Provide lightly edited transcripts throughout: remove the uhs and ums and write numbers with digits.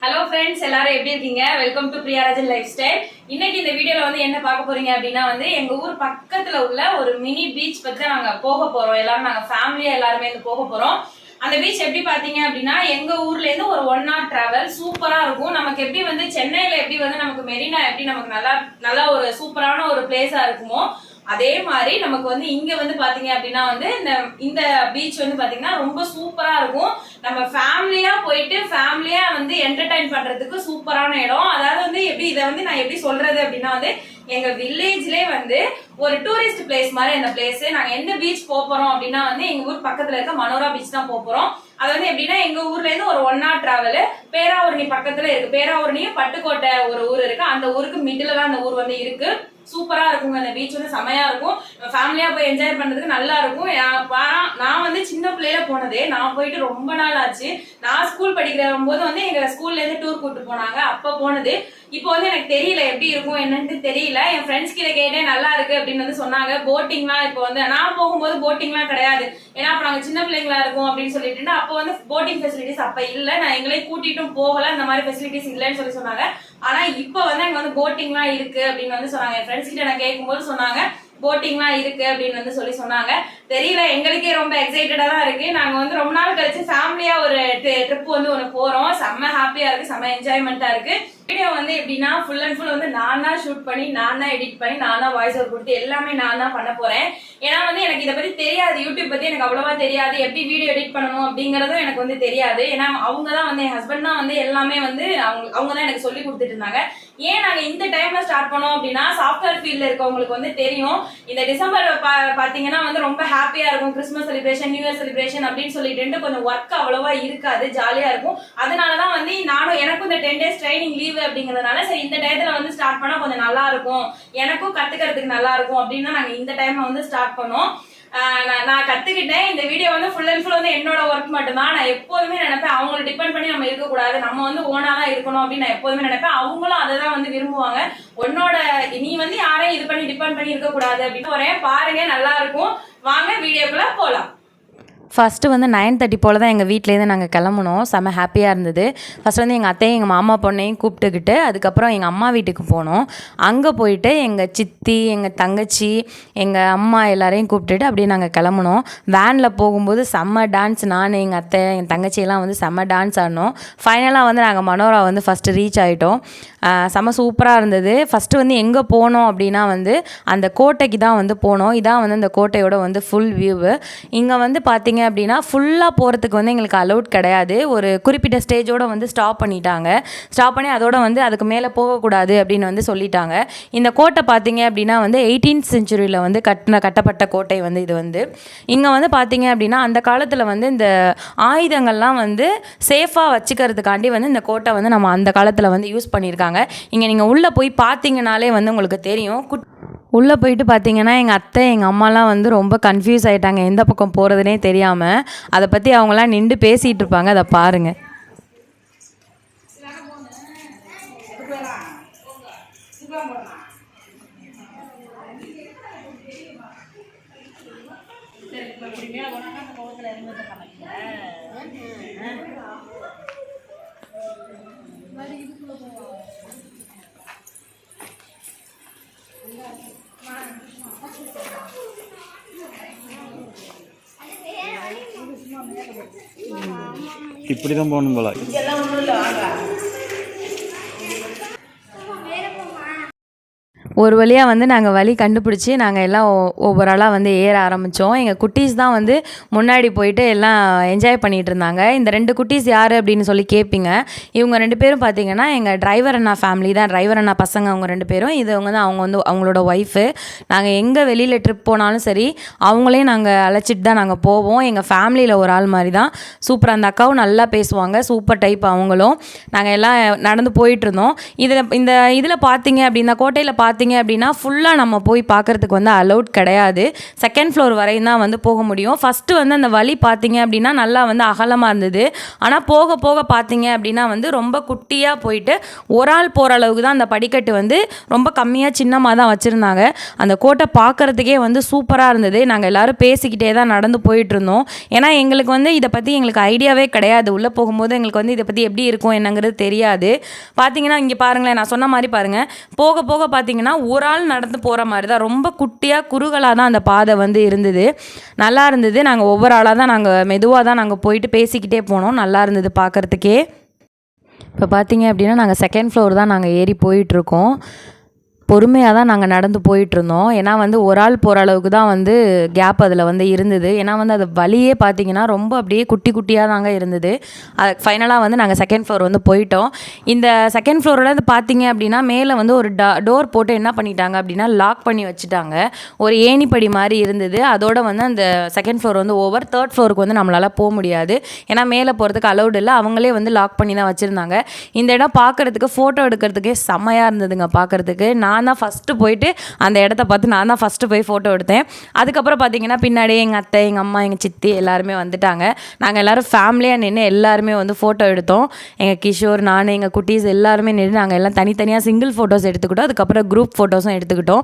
Hello friends, எல்லாரும் எப்படி இருக்கீங்க? Welcome to Priya Rajan life style. இன்னைக்கு இந்த வீடியோல வந்து என்ன பார்க்க போறீங்க அப்படின்னா எங்க ஊர் பக்கத்துல உள்ள ஒரு மினி பீச் பத்தி நாங்க போக போறோம். எல்லாரும் நாங்க ஃபேமிலியா எல்லாருமே வந்து போக போறோம். அந்த பீச் எப்படி பாத்தீங்க அப்படின்னா எங்க ஊர்ல இருந்து ஒரு 1 hour டிராவல். சூப்பரா இருக்கும். நமக்கு எப்படி வந்து சென்னையில எப்படி வந்து நமக்கு மெரினா எப்படி நமக்கு நல்லா ஒரு சூப்பரான ஒரு பிளேஸா இருக்குமோ அதே மாதிரி நமக்கு வந்து இங்க வந்து பாத்தீங்க அப்படின்னா இந்த பீச் வந்து பாத்தீங்கன்னா ரொம்ப சூப்பரா இருக்கும். நம்ம ஃபேமிலியா போயிட்டு ஃபேமிலியா வந்து என்டர்டைன் பண்றதுக்கு சூப்பரான இடம். அதாவது வந்து இதை வந்து நான் எப்படி சொல்றது அப்படின்னா எங்க வில்லேஜ்லயே வந்து ஒரு டூரிஸ்ட் பிளேஸ் மாதிரி அந்த பிளேஸ். நாங்க எந்த பீச் போறோம் அப்படின்னா எங்க ஊர் பக்கத்துல இருக்க மனோரா பீச் தான் போறோம். அது வந்து எப்படின்னா எங்க ஊர்ல இருந்து ஒரு 1 hour டிராவல். பேராவூரணி பக்கத்துல இருக்கு. பேராவூரணி பட்டுக்கோட்டை ஒரு ஊர் இருக்கு. அந்த ஊருக்கு மிடில் தான் அந்த ஊர் வந்து இருக்கு. சூப்பரா இருக்குங்க. அந்த பீச் வந்து செமையா இருக்கும். ஃபேமிலியா போய் என்ஜாய் பண்றதுக்கு நல்லா இருக்கும். நான் வந்து சின்ன பிள்ளையில போனதே, நான் போயிட்டு ரொம்ப நாள் ஆச்சு. நான் ஸ்கூல் படிக்கிற போது வந்து எங்க ஸ்கூல்ல இருந்து டூர் கூட்டு போனாங்க. அப்ப போனது. இப்போ வந்து எனக்கு தெரியல எப்படி இருக்கும் என்னன்னு தெரியல. என் ஃப்ரெண்ட்ஸ் கிட்ட கேட்டேன், நல்லா இருக்கு அப்படின்னு வந்து சொன்னாங்க. போட்டிங்லாம் இப்போ வந்து நான் போகும்போது போட்டிங்லாம் கிடையாது. ஏன்னா அப்ப நாங்க சின்ன பிள்ளைங்களா இருக்கும் அப்படின்னு சொல்லிட்டு அப்போ வந்து போட்டிங் ஃபெசிலிட்டிஸ் அப்ப இல்ல. நான் எங்களையும் கூட்டிட்டும் போகல. இந்த மாதிரி ஃபெசிலிட்டிஸ் இல்லைன்னு சொல்லி சொன்னாங்க. ஆனா இப்ப வந்து அங்க வந்து போட்டிங்லாம் இருக்கு அப்படின்னு வந்து சொன்னாங்க. என் ஃப்ரெண்ட்ஸ் கிட்ட நான் கேட்கும்போது சொன்னாங்க போட்டிங்லாம் இருக்கு அப்படின்னு வந்து சொல்லி சொன்னாங்க. தெரியல, எங்களுக்கே ரொம்ப எக்ஸைட்டடா தான் இருக்கு. நாங்க வந்து ரொம்ப நாள் கழிச்சு ஃபேமிலியா ஒரு ட்ரிப் வந்து ஒண்ணு போறோம். செம்ம ஹாப்பியா இருக்கு, செம்ம என்ஜாய்மெண்டா இருக்கு. வீடியோ வந்து எப்படின்னா ஃபுல் அண்ட் ஃபுல் வந்து நான் தான் ஷூட் பண்ணி, நான் தான் எடிட் பண்ணி, நான் தான் வாய்ஸ் ஓவர் கொடுத்து எல்லாமே நான் தான் பண்ண போறேன். ஏன்னா வந்து எனக்கு இதை பத்தி தெரியாது. யூடியூப் பத்தி எனக்கு அவ்வளவா தெரியாது. எப்படி வீடியோ எடிட் பண்ணணும் அப்படிங்கறதும் எனக்கு வந்து தெரியாது. ஏன்னா அவங்க தான் வந்து என் ஹஸ்பண்ட் தான் வந்து எல்லாமே வந்து அவங்க தான் எனக்கு சொல்லி கொடுத்துட்டு இருந்தாங்க. ஏன் நாங்க இந்த டைம்ல ஸ்டார்ட் பண்ணோம் அப்படின்னா சாஃப்ட்வேர் ஃபீல்ட்ல இருக்கவங்களுக்கு வந்து தெரியும். இந்த டிசம்பர் பாத்தீங்கன்னா வந்து ரொம்ப ஹாப்பியா இருக்கும். Christmas celebration, new year celebration அப்படின்னு சொல்லிட்டு கொஞ்சம் ஒர்க் அவ்வளவா இருக்காது, ஜாலியா இருக்கும். அதனாலதான் வந்து எனக்கும் இந்த 10 days ட்ரைனிங் லீவ் அப்படிங்கறதுனால சரி இந்த டயத்துல வந்து ஸ்டார்ட் பண்ணா கொஞ்சம் நல்லா இருக்கும், எனக்கும் கத்துக்கிறதுக்கு நல்லா இருக்கும் அப்படின்னு நாங்க இந்த டைம்ல வந்து ஸ்டார்ட் பண்ணோம். நான் கத்துக்கிட்டேன். இந்த வீடியோ வந்து ஃபுல் அண்ட் ஃபுல் வந்து என்னோட ஒர்க் மட்டும் தான். நான் எப்போதுமே நினைப்பேன் அவங்களை டிபெண்ட் பண்ணி நம்ம இருக்கக்கூடாது, நம்ம வந்து ஓனா தான் இருக்கணும் அப்படின்னு நான் எப்போதுமே நினைப்பேன். அவங்களும் அதை தான் வந்து விரும்புவாங்க. உன்னோட நீ வந்து யாரையும் இது பண்ணி டிபெண்ட் பண்ணி இருக்கக்கூடாது அப்படின்னு வரேன். பாருங்க, நல்லா இருக்கும். வாங்க வீடியோக்குள்ள போலாம். ஃபஸ்ட்டு வந்து 9:30 போல் தான் எங்கள் வீட்டிலேருந்து நாங்கள் கிளம்புனோம். செம்ம ஹாப்பியாக இருந்தது. ஃபஸ்ட் வந்து எங்கள் அத்தையும் எங்கள் மாமா பொண்ணையும் கூப்பிட்டுக்கிட்டு அதுக்கப்புறம் எங்கள் அம்மா வீட்டுக்கு போனோம். அங்கே போயிட்டு எங்கள் சித்தி, எங்கள் தங்கச்சி, எங்கள் அம்மா எல்லாரையும் கூப்பிட்டுட்டு அப்படியே நாங்கள் கிளம்புனோம். வேனில் போகும்போது செம்ம டான்ஸ். நான், எங்கள் அத்தை, என் தங்கச்சியெல்லாம் வந்து செம்ம டான்ஸ் ஆடினோம். ஃபைனலாக வந்து நாங்கள் மனோரா வந்து ஃபஸ்ட்டு ரீச் ஆகிட்டோம். செம்ம சூப்பராக இருந்தது. ஃபஸ்ட்டு வந்து எங்கே போனோம் அப்படின்னா வந்து அந்த கோட்டைக்கு தான் வந்து போனோம். இதான் வந்து அந்த கோட்டையோட வந்து ஃபுல் வியூவு. இங்கே வந்து பார்த்தீங்க அப்படின்னா ஃபுல்லாக போகிறதுக்கு வந்து எங்களுக்கு அலௌட் கிடையாது. ஒரு குறிப்பிட்ட ஸ்டேஜோடு வந்து ஸ்டாப் பண்ணி அதோட வந்து அதுக்கு மேலே போகக்கூடாது அப்படின்னு வந்து சொல்லிட்டாங்க. இந்த கோட்டை பார்த்தீங்க அப்படின்னா வந்து 18th century வந்து கட்டப்பட்ட கோட்டை வந்து இது வந்து. இங்கே வந்து பார்த்தீங்க அப்படின்னா அந்த காலத்தில் வந்து இந்த ஆயுதங்கள்லாம் வந்து சேஃபாக வச்சுக்கிறதுக்காண்டி வந்து இந்த கோட்டை வந்து நம்ம அந்த காலத்தில் வந்து யூஸ் பண்ணியிருக்காங்க. இங்கே நீங்கள் உள்ளே போய் பார்த்தீங்கனாலே வந்து உங்களுக்கு தெரியும். உள்ளே போயிட்டு பார்த்தீங்கன்னா எங்கள் அத்தை, எங்கள் அம்மாலாம் வந்து ரொம்ப கன்ஃபியூஸ் ஆகிட்டாங்க, எந்த பக்கம் போகிறதுனே தெரியாமல். அதை பற்றி அவங்களாம் நின்று பேசிகிட்டு இருப்பாங்க. அதை பாருங்கள். இப்படிதான் போகணும் போல. ஒரு வழியாக வந்து நாங்கள் வழி கண்டுபிடிச்சி நாங்கள் எல்லாம் ஒவ்வொரு ஆளாக வந்து ஏற ஆரம்பித்தோம். எங்கள் குட்டீஸ் தான் வந்து முன்னாடி போயிட்டு எல்லாம் என்ஜாய் பண்ணிகிட்டு இருந்தாங்க. இந்த 2 குட்டீஸ் யார் அப்படின்னு சொல்லி கேட்பீங்க. இவங்க 2 பேரும் பார்த்தீங்கன்னா எங்கள் டிரைவர் அண்ணா ஃபேமிலி தான். டிரைவர் அண்ணா பசங்க அவங்க 2 பேரும். அவங்க தான் அவங்களோட ஒய்ஃபு. நாங்கள் எங்கே வெளியில் ட்ரிப் போனாலும் சரி அவங்களையும் நாங்கள் அழைச்சிட்டு தான் நாங்கள் போவோம். எங்கள் ஃபேமிலியில் ஒரு ஆள் மாதிரி தான். சூப்பராக அந்த அக்காவும் நல்லா பேசுவாங்க. சூப்பர் டைப் அவங்களும். நாங்கள் எல்லாம் நடந்து போயிட்டுருந்தோம். இதில் பார்த்தீங்க அப்படின்னா கோட்டையில் பார்த்தீங்க பார்த்தீங்க அப்படின்னா ஃபுல்லாக நம்ம போய் பார்க்குறதுக்கு வந்து அலௌட் கிடையாது. செகண்ட் ஃப்ளோர் வரையும் தான் வந்து போக முடியும். ஃபஸ்ட்டு வந்து அந்த வழி பார்த்தீங்க அப்படின்னா நல்லா வந்து அகலமாக இருந்தது. ஆனால் போக போக பார்த்தீங்க அப்படின்னா வந்து ரொம்ப குட்டியாக போயிட்டு ஒரு ஆள் போகிற அளவுக்கு தான் அந்த படிக்கட்டு வந்து ரொம்ப கம்மியாக சின்னமாக தான் வச்சுருந்தாங்க. அந்த கோட்டை பார்க்குறதுக்கே வந்து சூப்பராக இருந்தது. நாங்கள் எல்லோரும் பேசிக்கிட்டே தான் நடந்து போயிட்டுருந்தோம். ஏன்னா எங்களுக்கு வந்து இதை பற்றி எங்களுக்கு ஐடியாவே கிடையாது. உள்ளே போகும்போது எங்களுக்கு வந்து இதை பற்றி எப்படி இருக்கும் என்னங்கிறது தெரியாது. பார்த்தீங்கன்னா இங்கே பாருங்களேன், நான் சொன்ன மாதிரி பாருங்கள், போக போக பார்த்தீங்கன்னா ஒரு ஆள் நடந்து போகிற மாதிரி தான் ரொம்ப குட்டியாக குறுகலாக தான் அந்த பாதை வந்து இருந்தது. நல்லா இருந்தது. நாங்கள் ஒவ்வொரு ஆளாக தான் மெதுவாக தான் நாங்கள் போயிட்டு பேசிக்கிட்டே போனோம். நல்லா இருந்தது பார்க்குறதுக்கே. இப்போ பார்த்தீங்க அப்படின்னா நாங்கள் செகண்ட் ஃப்ளோர் தான் நாங்கள் ஏறி போயிட்டுருக்கோம். பொறுமையாக தான் நாங்கள் நடந்து போயிட்டுருந்தோம். ஏன்னா வந்து ஒரு ஆள் போகிற அளவுக்கு தான் வந்து கேப் அதில் வந்து இருந்தது. ஏன்னா வந்து அது வழியே பார்த்திங்கன்னா ரொம்ப அப்படியே குட்டி குட்டியாக தாங்க இருந்தது. அது ஃபைனலாக வந்து நாங்கள் செகண்ட் ஃப்ளோர் வந்து போயிட்டோம். இந்த செகண்ட் ஃப்ளோரோட இது பார்த்திங்க அப்படின்னா மேலே வந்து ஒரு டோர் போட்டு என்ன பண்ணிட்டாங்க அப்படின்னா லாக் பண்ணி வச்சுட்டாங்க. ஒரு ஏணிப்படி மாதிரி இருந்தது. அதோட வந்து அந்த செகண்ட் ஃப்ளோர் வந்து ஓவர். தேர்ட் ஃப்ளோருக்கு வந்து நம்மளால் போக முடியாது. ஏன்னா மேலே போகிறதுக்கு அலௌட் இல்லை. அவங்களே வந்து லாக் பண்ணி தான் வச்சுருந்தாங்க. இந்த இடம் பார்க்குறதுக்கு ஃபோட்டோ எடுக்கிறதுக்கே செம்மையாக இருந்ததுங்க. பார்க்குறதுக்கு நான் தான் ஃபஸ்ட்டு போயிட்டு அந்த இடத்த பார்த்து நான் தான் ஃபஸ்ட்டு போய் ஃபோட்டோ எடுத்தேன். அதுக்கப்புறம் பார்த்தீங்கன்னா பின்னாடியே எங்கள் அத்தை, எங்கள் அம்மா, எங்கள் சித்தி எல்லாருமே வந்துட்டாங்க. நாங்கள் எல்லோரும் ஃபேமிலியாக நின்று எல்லாருமே வந்து ஃபோட்டோ எடுத்தோம். எங்கள் கிஷோர், நான், எங்கள் குட்டீஸ் எல்லாருமே நின்று நாங்கள் எல்லாம் தனித்தனியாக சிங்கிள் ஃபோட்டோஸ் எடுத்துக்கிட்டோம். அதுக்கப்புறம் குரூப் ஃபோட்டோஸும் எடுத்துக்கிட்டோம்.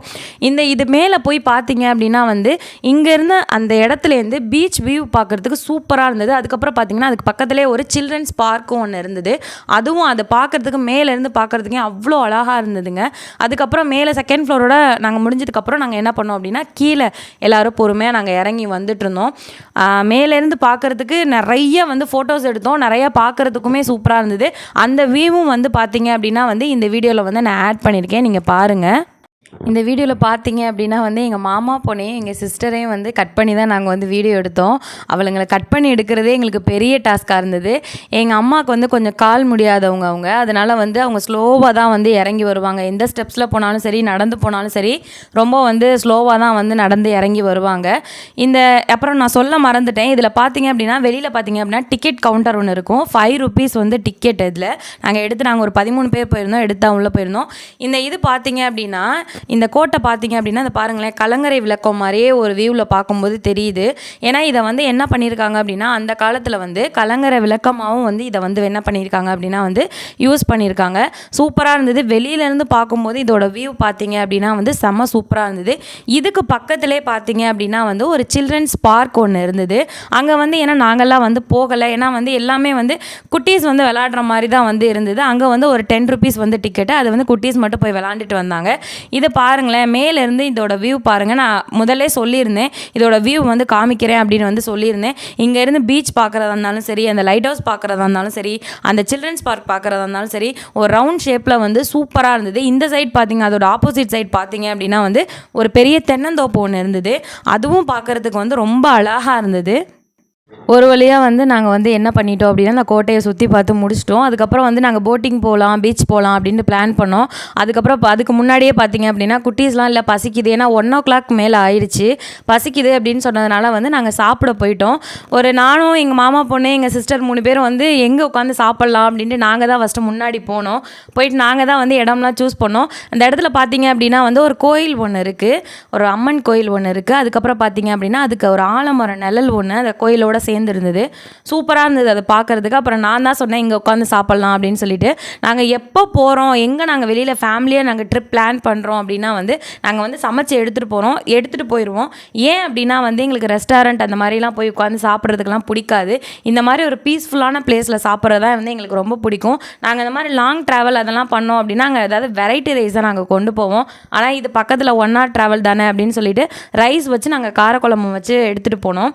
இது மேலே போய் பார்த்தீங்க அப்படின்னா வந்து இங்கேருந்து அந்த இடத்துலேருந்து பீச் வியூ பார்க்குறதுக்கு சூப்பராக இருந்தது. அதுக்கப்புறம் பார்த்தீங்கன்னா அதுக்கு பக்கத்துலேயே ஒரு சில்ட்ரன்ஸ் பார்க்கும் ஒன்று இருந்தது. அதுவும் அதை பார்க்குறதுக்கு மேலேருந்து பார்க்குறதுக்கே அவ்வளோ அழகாக இருந்ததுங்க. அதுக்கப்புறம் மேலே செகண்ட் ஃப்ளோரோட நாங்கள் முடிஞ்சதுக்கப்புறம் நாங்கள் என்ன பண்ணோம் அப்படின்னா கீழே எல்லோரும் பொறுமையாக நாங்கள் இறங்கி வந்துட்டுருந்தோம். மேலேருந்து பார்க்குறதுக்கு நிறைய வந்து ஃபோட்டோஸ் எடுத்தோம். நிறையா பார்க்குறதுக்குமே சூப்பராக இருந்தது. அந்த வியூவும் வந்து பார்த்தீங்க அப்படின்னா வந்து இந்த வீடியோவில் வந்து நான் ஆட் பண்ணியிருக்கேன், நீங்கள் பாருங்கள். இந்த வீடியோவில் பார்த்தீங்க அப்படின்னா வந்து எங்கள் மாமா பொண்ணையும் எங்கள் சிஸ்டரையும் வந்து கட் பண்ணி தான் நாங்கள் வந்து வீடியோ எடுத்தோம். அவளுங்களை கட் பண்ணி எடுக்கிறதே எங்களுக்கு பெரிய டாஸ்க்காக இருந்தது. எங்கள் அம்மாவுக்கு வந்து கொஞ்சம் கால் முடியாதவங்க அவங்க. அதனால் வந்து அவங்க ஸ்லோவாக தான் வந்து இறங்கி வருவாங்க. எந்த ஸ்டெப்ஸில் போனாலும் சரி, நடந்து போனாலும் சரி, ரொம்ப வந்து ஸ்லோவாக தான் வந்து நடந்து இறங்கி வருவாங்க. அப்புறம் நான் சொல்ல மறந்துட்டேன், இதில் பார்த்தீங்க அப்படின்னா வெளியில் பார்த்தீங்க அப்படின்னா டிக்கெட் கவுண்டர் ஒன்று இருக்கும். 5 rupees வந்து டிக்கெட். இதில் நாங்கள் ஒரு 13 பேர் போயிருந்தோம், எடுத்து உள்ளே போயிருந்தோம். இது பார்த்தீங்க அப்படின்னா இந்த கோட்டை பார்த்தீங்க அப்படின்னா அதை பாருங்களேன், கலங்கரை விளக்கம் மாதிரியே ஒரு வியூவில் பார்க்கும்போது தெரியுது. ஏன்னா இதை வந்து என்ன பண்ணியிருக்காங்க அப்படின்னா அந்த காலத்தில் வந்து கலங்கரை விளக்கமாகவும் வந்து இதை வந்து என்ன பண்ணியிருக்காங்க அப்படின்னா வந்து யூஸ் பண்ணியிருக்காங்க. சூப்பராக இருந்தது. வெளியிலேருந்து பார்க்கும்போது இதோட வியூ பார்த்தீங்க அப்படின்னா வந்து செம்ம சூப்பராக இருந்தது. இதுக்கு பக்கத்துலேயே பார்த்தீங்க அப்படின்னா வந்து ஒரு சில்ட்ரன்ஸ் பார்க் ஒன்று இருந்தது. அங்கே வந்து ஏன்னா நாங்கள்லாம் வந்து போகலை. ஏன்னா வந்து எல்லாமே வந்து குட்டீஸ் வந்து விளையாடுற மாதிரி தான் வந்து இருந்தது. அங்கே வந்து ஒரு 10 rupees வந்து டிக்கெட்டு. அது வந்து குட்டீஸ் மட்டும் போய் விளாண்டுட்டு வந்தாங்க. இதை பாருங்களேன், மேலேருந்து இதோட வியூ பாருங்கள். நான் முதல்ல சொல்லியிருந்தேன் இதோட வியூ வந்து காமிக்கிறேன் அப்படின்னு வந்து சொல்லியிருந்தேன். இங்கேருந்து பீச் பார்க்குறதா இருந்தாலும் சரி, அந்த லைட் ஹவுஸ் பார்க்குறதா இருந்தாலும் சரி, அந்த சில்ட்ரன்ஸ் பார்க் பார்க்குறதா இருந்தாலும் சரி, ஒரு ரவுண்ட் ஷேப்பில் வந்து சூப்பராக இருந்தது. இந்த சைட் பார்த்தீங்க, அதோட ஆப்போசிட் சைட் பார்த்தீங்க அப்படின்னா வந்து ஒரு பெரிய தென்னந்தோப்பு ஒன்று இருந்தது. அதுவும் பார்க்குறதுக்கு வந்து ரொம்ப அழகாக இருந்தது. ஒரு வழியாக வந்து நாங்கள் வந்து என்ன பண்ணிட்டோம் அப்படின்னா அந்த கோட்டையை சுற்றி பார்த்து முடிச்சிட்டோம். அதுக்கப்புறம் வந்து நாங்கள் போட்டிங் போகலாம், பீச் போகலாம் அப்படின்ட்டு பிளான் பண்ணோம். அதுக்கு முன்னாடியே பார்த்தீங்க அப்படின்னா குட்டீஸ்லாம் இல்லை பசிக்குது, ஏன்னா 1 o'clock மேலே ஆயிடுச்சு, பசிக்குது அப்படின்னு சொன்னதுனால வந்து நாங்கள் சாப்பிட போயிட்டோம். நானும் எங்கள் மாமா பொண்ணு, எங்கள் சிஸ்டர் 3 பேரும் வந்து எங்கே உட்காந்து சாப்பிட்லாம் அப்படின்ட்டு நாங்கள் தான் ஃபஸ்ட்டு முன்னாடி போனோம். போயிட்டு நாங்கள் தான் வந்து இடம்லாம் சூஸ் பண்ணோம். அந்த இடத்துல பார்த்தீங்க அப்படின்னா வந்து ஒரு கோயில் ஒன்று இருக்குது, ஒரு அம்மன் கோயில் ஒன்று இருக்குது. அதுக்கப்புறம் பார்த்தீங்க அப்படின்னா அதுக்கு ஒரு ஆலமரம் நிழல் ஒன்று அந்த கோயிலோட சேர்ந்து இருந்தது. சூப்பராக இருந்தது அதை பார்க்குறதுக்கு. அப்புறம் நான் தான் சொன்னேன் இங்கே உட்காந்து சாப்பிட்லாம் அப்படின்னு சொல்லிட்டு. நாங்கள் எப்போ போகிறோம், எங்கே நாங்கள் வெளியில் ஃபேமிலியாக நாங்கள் ட்ரிப் பிளான் பண்ணுறோம் அப்படின்னா வந்து நாங்கள் வந்து சமைச்சு எடுத்துகிட்டு போயிடுவோம். ஏன் அப்படின்னா வந்து எங்களுக்கு ரெஸ்டாரண்ட் அந்த மாதிரிலாம் போய் உட்காந்து சாப்பிட்றதுக்கெலாம் பிடிக்காது. இந்த மாதிரி ஒரு பீஸ்ஃபுல்லான பிளேஸில் சாப்பிட்றதா வந்து எங்களுக்கு ரொம்ப பிடிக்கும். நாங்கள் இந்த மாதிரி லாங் ட்ராவல் அதெல்லாம் பண்ணோம் அப்படின்னா நாங்கள் ஏதாவது வெரைட்டி ரைஸாக நாங்கள் கொண்டு போவோம். ஆனால் இது பக்கத்தில் 1 hour ட்ராவல் தானே அப்படின்னு சொல்லிட்டு ரைஸ் வச்சு நாங்கள் காரக்குழம்பு வச்சு எடுத்துகிட்டு போனோம்.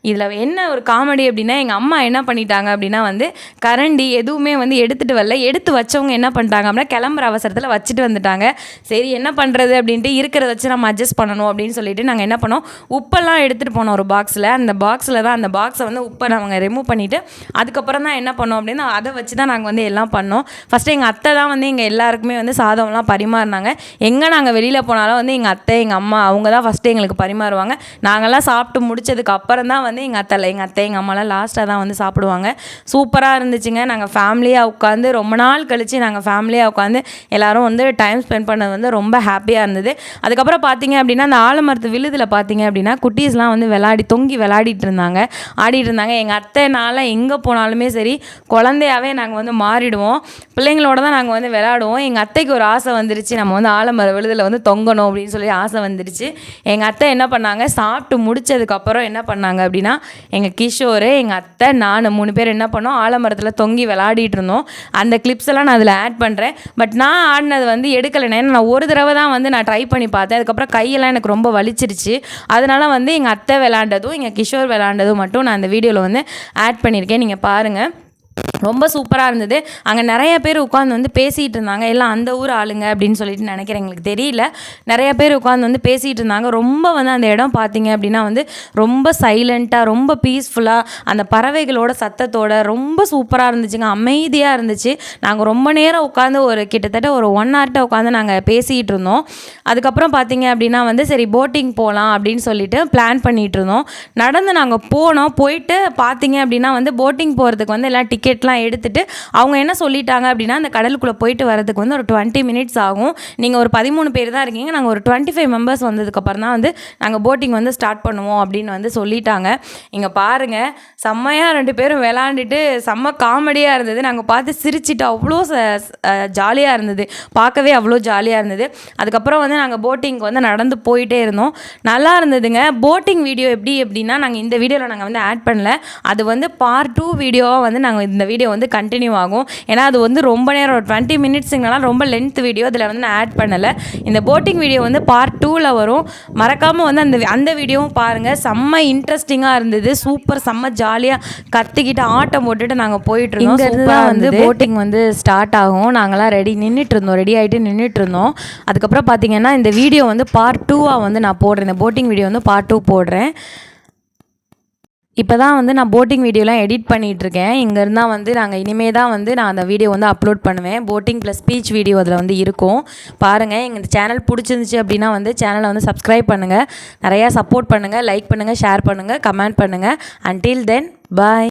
இதில் என்ன ஒரு காமெடி அப்படின்னா எங்கள் அம்மா என்ன பண்ணிட்டாங்க அப்படின்னா வந்து கரண்டி எதுவுமே வந்து எடுத்துகிட்டு வரல. எடுத்து வச்சவங்க என்ன பண்ணிட்டாங்க அப்படின்னா கிளம்புற அவசரத்தில் வச்சுட்டு வந்துட்டாங்க. சரி என்ன பண்ணுறது அப்படின்ட்டு இருக்கிறத வச்சு நம்ம அட்ஜஸ்ட் பண்ணணும் அப்படின்னு சொல்லிட்டு நாங்கள் என்ன பண்ணோம், உப்பெல்லாம் எடுத்துகிட்டு போனோம் ஒரு பாக்ஸில். அந்த பாக்ஸை வந்து உப்பை நாங்கள் ரிமூவ் பண்ணிவிட்டு அதுக்கப்புறம் தான் என்ன பண்ணோம் அப்படின்னா அதை வச்சு தான் நாங்கள் வந்து எல்லாம் பண்ணோம். ஃபஸ்ட்டு எங்கள் அத்தை தான் வந்து எங்கள் எல்லாருக்குமே வந்து சாதம்லாம் பரிமாறினாங்க. எங்கே நாங்கள் வெளியில் போனாலும் வந்து எங்கள் அத்தை, எங்கள் அம்மா அவங்க தான் ஃபஸ்ட்டு எங்களுக்கு பரிமாறுவாங்க. நாங்கள்லாம் சாப்பிட்டு முடிச்சதுக்கு அப்புறம் தான் வந்து எங்கள் அத்தை எங்கள் அம்மாலாம் லாஸ்ட்டாக தான் வந்து சாப்பிடுவாங்க. சூப்பராக இருந்துச்சுங்க. நாங்கள் ஃபேமிலியாக உட்காந்து ரொம்ப நாள் கழித்து நாங்கள் ஃபேமிலியாக உட்காந்து எல்லோரும் வந்து டைம் ஸ்பெண்ட் பண்ணது வந்து ரொம்ப ஹாப்பியாக இருந்தது. அதுக்கப்புறம் பார்த்தீங்க அப்படின்னா அந்த ஆலமரத்து விழுதில் பார்த்தீங்க அப்படின்னா குட்டீஸ்லாம் வந்து தொங்கி விளையாடிட்டு இருந்தாங்க, ஆடிட்டு இருந்தாங்க. எங்கள் அத்தைனால எங்கே போனாலுமே சரி குழந்தையாகவே நாங்கள் வந்து மாறிடுவோம். பிள்ளைங்களோட தான் நாங்கள் வந்து விளையாடுவோம். எங்கள் அத்தைக்கு ஒரு ஆசை வந்துருச்சு, நம்ம வந்து ஆலமர விழுதில் வந்து தொங்கணும் அப்படின்னு சொல்லி ஆசை வந்துருச்சு. எங்கள் அத்தை என்ன பண்ணாங்க, சாப்பிட்டு முடிச்சதுக்கப்புறம் என்ன பண்ணாங்க அப்படின்னா எங்கள் கிஷோர், எங்கள் அத்தை, நான் 3 பேர் என்ன பண்ணோம், ஆலமரத்தில் தொங்கி விளையாடிட்டு இருந்தோம். அந்த கிளிப்ஸ் எல்லாம் நான் அதில் ஆட் பண்ணுறேன். பட் நான் ஆடினது வந்து எடுக்கலைன்னா, ஏன்னா நான் ஒரு தடவை தான் வந்து நான் ட்ரை பண்ணி பார்த்தேன். அதுக்கப்புறம் கையெல்லாம் எனக்கு ரொம்ப வலிச்சிருச்சு. அதனால வந்து எங்கள் அத்தை விளையாண்டதும் எங்கள் கிஷோர் விளையாண்டதும் மட்டும் நான் அந்த வீடியோவில் வந்து ஆட் பண்ணியிருக்கேன். நீங்கள் பாருங்கள், ரொம்ப சூப்பராக இருந்தது. அங்கே நிறைய பேர் உட்காந்து வந்து பேசிகிட்டு இருந்தாங்க. எல்லாம் அந்த ஊர் ஆளுங்க அப்படின்னு சொல்லிட்டு நினைக்கிறேன், எங்களுக்கு தெரியல. நிறைய பேர் உட்காந்து வந்து பேசிகிட்டு இருந்தாங்க. ரொம்ப வந்து அந்த இடம் பார்த்தீங்க அப்படின்னா வந்து ரொம்ப சைலண்ட்டாக, ரொம்ப பீஸ்ஃபுல்லாக, அந்த பறவைகளோட சத்தத்தோட ரொம்ப சூப்பராக இருந்துச்சுங்க. அமைதியாக இருந்துச்சு. நாங்கள் ரொம்ப நேரம் உட்காந்து கிட்டத்தட்ட ஒரு 1 hour உட்காந்து நாங்கள் பேசிகிட்டு இருந்தோம். அதுக்கப்புறம் பார்த்தீங்க அப்படின்னா வந்து சரி போட்டிங் போகலாம் அப்படின்னு சொல்லிட்டு பிளான் பண்ணிகிட்டு இருந்தோம். நடந்து நாங்கள் போனோம். போயிட்டு பார்த்தீங்க அப்படின்னா வந்து போட்டிங் போகிறதுக்கு வந்து எல்லாம் டிக்கெட்லாம் எடுத்துட்டு அவங்க என்ன சொல்லிட்டாங்க அப்படின்னா அந்த கடலுக்குள்ளே போயிட்டு வரதுக்கு வந்து ஒரு 20 minutes ஆகும். நீங்கள் ஒரு 13 பேர் தான் இருக்கீங்க, நாங்கள் ஒரு 25 members வந்ததுக்கப்புறம் தான் வந்து நாங்கள் போட்டிங் வந்து ஸ்டார்ட் பண்ணுவோம் அப்படின்னு வந்து சொல்லிட்டாங்க. இங்கே பாருங்கள், செம்மையாக 2 பேரும் விளாண்டுட்டு செம்ம காமெடியாக இருந்தது. நாங்கள் பார்த்து சிரிச்சிட்டு அவ்வளோ ஜாலியாக இருந்தது, பார்க்கவே அவ்வளோ ஜாலியாக இருந்தது. அதுக்கப்புறம் வந்து நாங்கள் போட்டிங்க்கு வந்து நடந்து போயிட்டே இருந்தோம். நல்லா இருந்ததுங்க. போட்டிங் வீடியோ எப்படின்னா நாங்கள் இந்த வீடியோவில் நாங்கள் வந்து ஆட் பண்ணல, அது வந்து part 2 வீடியோவாக வந்து நாங்கள் இந்த வீடியோ வந்து கண்டினியூ ஆகும். ஏன்னா அது வந்து ரொம்ப நேரம், ஒரு 20 minutesனால ரொம்ப லென்த் வீடியோ, அதில் வந்து நான் ஆட் பண்ணலை. இந்த போட்டிங் வீடியோ வந்து part 2ல் வரும். மறக்காமல் வந்து அந்த வீடியோவும் பாருங்கள். செம்ம இன்ட்ரெஸ்டிங்காக இருந்தது. சூப்பர், செம்ம ஜாலியாக கத்திக்கிட்டு ஆட்டம் போட்டுட்டு நாங்கள் போயிட்டு இருந்தோம். சூப்பராக வந்து போட்டிங் வந்து ஸ்டார்ட் ஆகும். நாங்களாம் ரெடி ஆகிட்டு நின்றுட்டு இருந்தோம். அதுக்கப்புறம் பார்த்தீங்கன்னா இந்த வீடியோ வந்து part 2ஆக வந்து நான் போடுறேன். இந்த போட்டிங் வீடியோ வந்து part 2 போடுறேன். இப்போ தான் வந்து நான் போட்டிங் வீடியோலாம் எடிட் பண்ணிகிட்ருக்கேன். இங்கே இருந்தால் வந்து நாங்கள் இனிமேல் தான் வந்து நான் அந்த வீடியோ வந்து அப்லோட் பண்ணுவேன். போட்டிங் ப்ளஸ் ஸ்பீச் வீடியோ அதில் வந்து இருக்கும். பாருங்கள், எங்கள் சேனல் பிடிச்சிருந்துச்சி அப்படின்னா வந்து சேனலை வந்து சப்ஸ்கிரைப் பண்ணுங்கள், நிறையா சப்போர்ட் பண்ணுங்கள், லைக் பண்ணுங்கள், ஷேர் பண்ணுங்கள், கமெண்ட் பண்ணுங்கள். அன்டில் தென் பாய்.